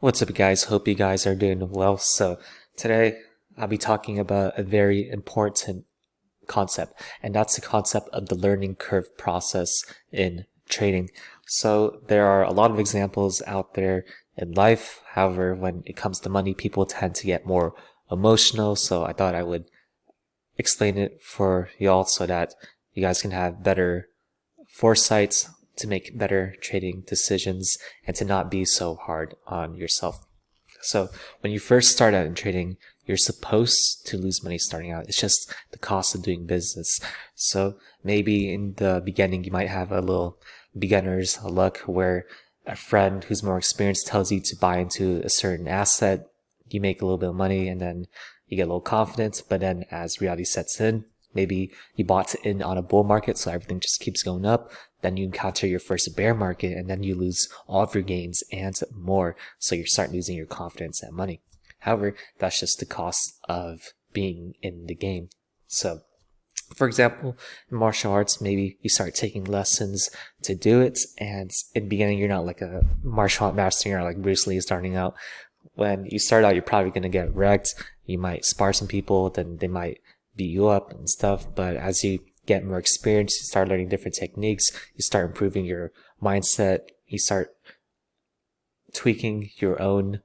What's up, guys? Hope you guys are doing well. So today I'll be talking about a very important concept, and that's the concept of the learning curve process in trading. So there are a lot of examples out there in life. However, when it comes to money, people tend to get more emotional. So I thought I would explain it for y'all so that you guys can have better foresight to make better trading decisions and to not be so hard on yourself. So when you first start out in trading, you're supposed to lose money starting out. It's just the cost of doing business. So maybe in the beginning, you might have a little beginner's luck where a friend who's more experienced tells you to buy into a certain asset. You make a little bit of money and then you get a little confident. But then as reality sets in, maybe you bought in on a bull market, so everything just keeps going up. Then you encounter your first bear market, and then you lose all of your gains and more. So you start losing your confidence and money. However, that's just the cost of being in the game. So, for example, in martial arts, maybe you start taking lessons to do it, and in the beginning, you're not like a martial art master, you're not like Bruce Lee starting out. When you start out, you're probably going to get wrecked. You might spar some people, then they might beat you up and stuff. But as you get more experience, you start learning different techniques, you start improving your mindset, you start tweaking your own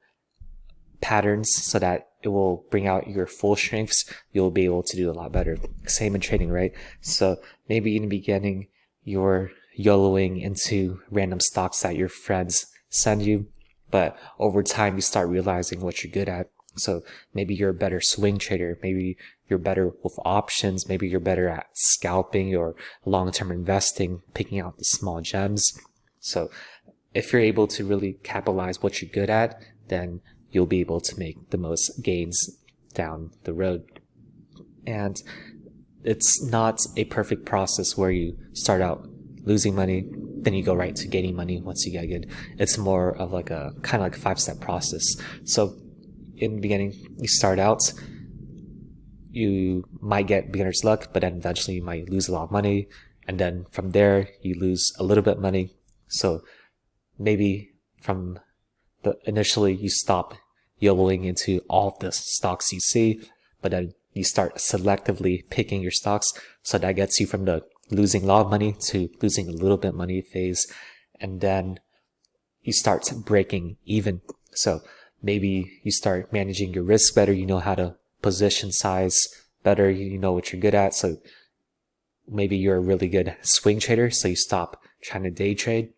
patterns so that it will bring out your full strengths. You'll be able to do a lot better. Same in trading, right? So maybe in the beginning, you're YOLOing into random stocks that your friends send you, but over time, you start realizing what you're good at. So maybe you're a better swing trader. Maybe you're better with options. Maybe you're better at scalping or long-term investing, picking out the small gems. So if you're able to really capitalize what you're good at, then you'll be able to make the most gains down the road. And it's not a perfect process where you start out losing money, then you go right to gaining money once you get good. It's more of like a kind of like a 5-step process. So in the beginning, you start out, you might get beginner's luck, but then eventually you might lose a lot of money. And then from there, you lose a little bit of money. So maybe from the initially you stop YOLOing into all of the stocks you see, but then you start selectively picking your stocks. So that gets you from the losing a lot of money to losing a little bit of money phase. And then you start breaking even. So maybe you start managing your risk better. You know how to position size better. You know what you're good at. So maybe you're a really good swing trader. So you stop trying to day trade.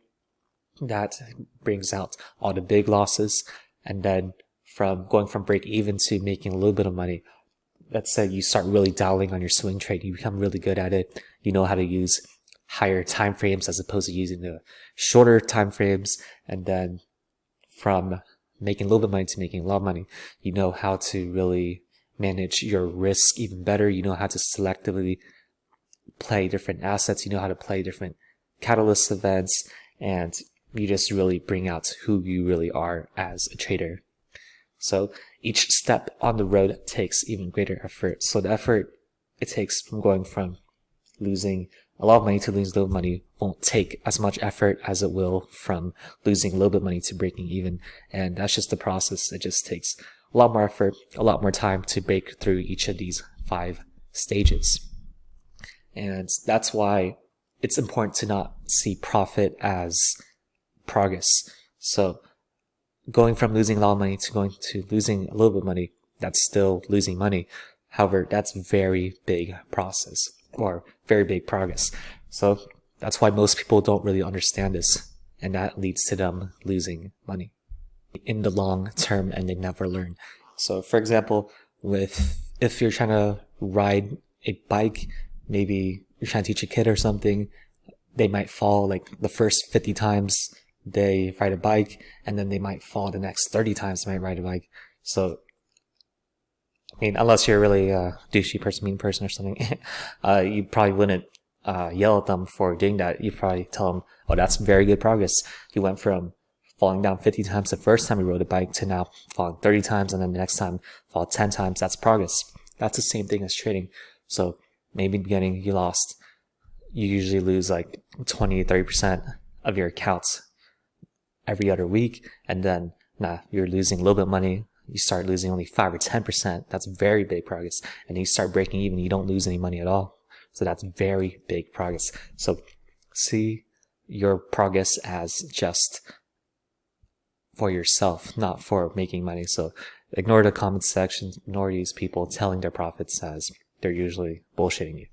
That brings out all the big losses. And then from going from break even to making a little bit of money, let's say you start really dialing on your swing trade. You become really good at it. You know how to use higher time frames as opposed to using the shorter time frames. And then from making a little bit of money to making a lot of money, you know how to really manage your risk even better. You know how to selectively play different assets. You know how to play different catalyst events, and you just really bring out who you really are as a trader. So each step on the road takes even greater effort. So the effort it takes from going from losing a lot of money to losing a little money won't take as much effort as it will from losing a little bit of money to breaking even. And that's just the process. It just takes a lot more effort, a lot more time to break through each of these 5 stages. And that's why it's important to not see profit as progress. So going from losing a lot of money to going to losing a little bit of money, that's still losing money. However, that's very big process or very big progress. So that's why most people don't really understand this, and that leads to them losing money in the long term, and they never learn. So for example, if you're trying to ride a bike, maybe you're trying to teach a kid or something, they might fall like the first 50 times they ride a bike, and then they might fall the next 30 times they might ride a bike. So I mean, unless you're a really douchey person, mean person or something, you probably wouldn't yell at them for doing that. You'd probably tell them, oh, that's very good progress. You went from falling down 50 times the first time you rode a bike to now falling 30 times, and then the next time fall 10 times. That's progress. That's the same thing as trading. So maybe in the beginning you usually lose like 20, 30% of your accounts every other week. And then Nah, you're losing a little bit of money. You start losing only 5 or 10%. That's very big progress. And you start breaking even. You don't lose any money at all. So that's very big progress. So see your progress as just for yourself, not for making money. So ignore the comment section, ignore these people telling their profits as they're usually bullshitting you.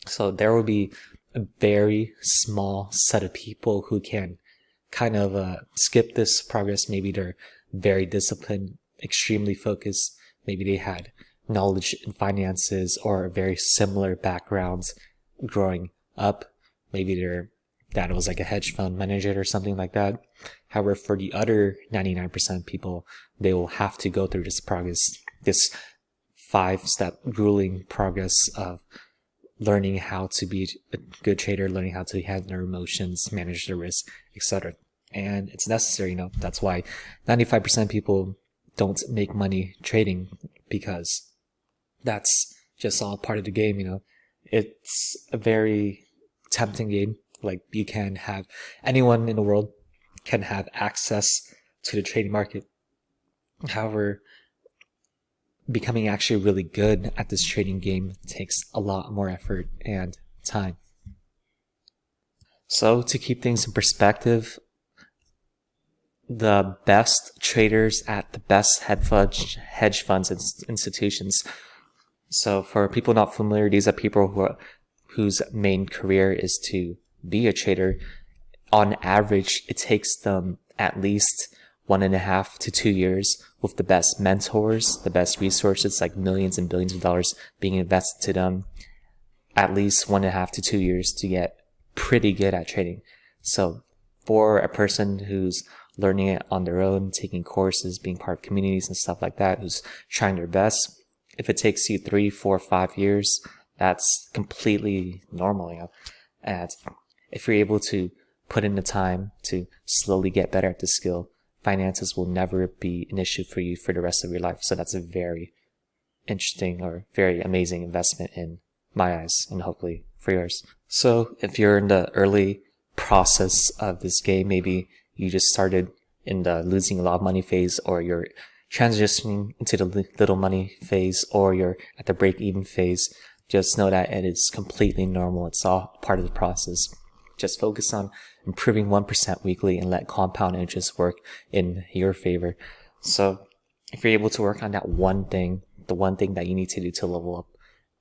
So there will be a very small set of people who can kind of skip this progress. Maybe they're very disciplined, extremely focused. Maybe they had knowledge in finances or very similar backgrounds growing up. Maybe their dad was like a hedge fund manager or something like that. However, for the other 99% people, they will have to go through this progress, this 5-step grueling progress of learning how to be a good trader, learning how to handle their emotions, manage their risk, etc. And it's necessary, that's why 95% of people don't make money trading, because that's just all part of the game, It's a very tempting game. Like, you can have anyone in the world can have access to the trading market. However, becoming actually really good at this trading game takes a lot more effort and time. So to keep things in perspective, the best traders at the best hedge funds institutions. So for people not familiar, these are people whose main career is to be a trader. On average, it takes them at least 1.5 to 2 years with the best mentors, the best resources, like millions and billions of dollars being invested to them. At least 1.5 to 2 years to get pretty good at trading. So for a person who's learning it on their own, taking courses, being part of communities and stuff like that, who's trying their best, if it takes you 3, 4, 5 years, that's completely normal, And if you're able to put in the time to slowly get better at the skill, finances will never be an issue for you for the rest of your life. So that's a very interesting or very amazing investment in my eyes, and hopefully for yours. So if you're in the early process of this game, maybe you just started in the losing a lot of money phase, or you're transitioning into the little money phase, or you're at the break-even phase, just know that it is completely normal. It's all part of the process. Just focus on improving 1% weekly and let compound interest work in your favor. So if you're able to work on that one thing, the one thing that you need to do to level up,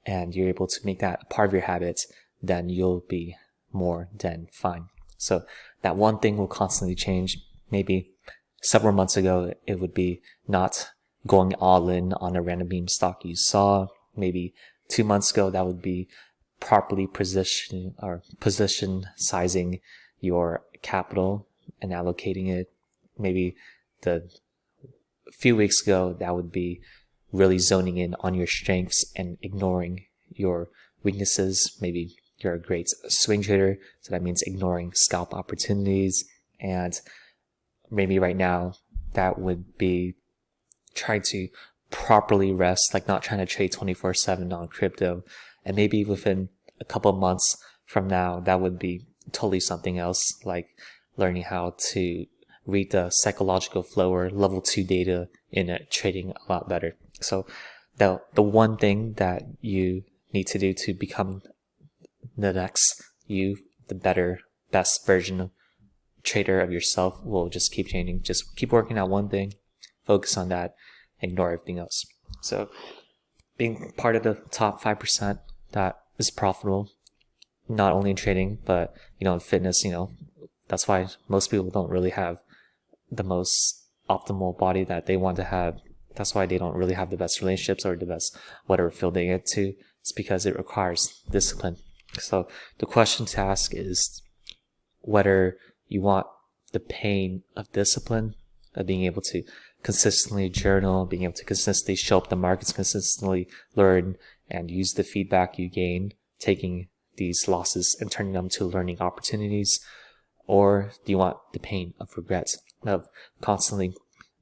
and you're able to make that part of your habits, then you'll be more than fine. So that one thing will constantly change. Maybe several months ago, it would be not going all in on a random meme stock you saw. Maybe 2 months ago, that would be properly position sizing your capital and allocating it. Maybe a few weeks ago, that would be really zoning in on your strengths and ignoring your weaknesses. Maybe you're a great swing trader, so that means ignoring scalp opportunities. And maybe right now, that would be trying to properly rest, like not trying to trade 24/7 on crypto. And maybe within a couple of months from now, that would be totally something else, like learning how to read the psychological flow or level 2 data in trading a lot better. So the one thing that you need to do to become the next you, the better, best version of trader of yourself, will just keep changing. Just keep working on one thing, focus on that, ignore everything else. So being part of the top 5% that is profitable, not only in trading, but, in fitness, that's why most people don't really have the most optimal body that they want to have. That's why they don't really have the best relationships or the best whatever field they get to. It's because it requires discipline. So the question to ask is whether you want the pain of discipline, of being able to consistently journal, being able to consistently show up the markets, consistently learn and use the feedback you gain, taking these losses and turning them to learning opportunities, or do you want the pain of regret, of constantly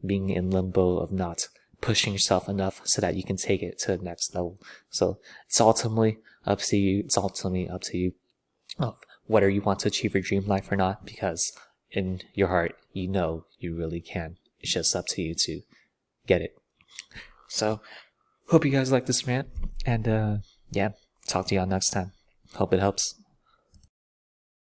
being in limbo, of not pushing yourself enough so that you can take it to the next level? So it's ultimately up to you. It's ultimately up to you of whether you want to achieve your dream life or not, because in your heart, you know you really can. It's just up to you to get it. So, hope you guys like this rant, and yeah, talk to y'all next time. Hope it helps.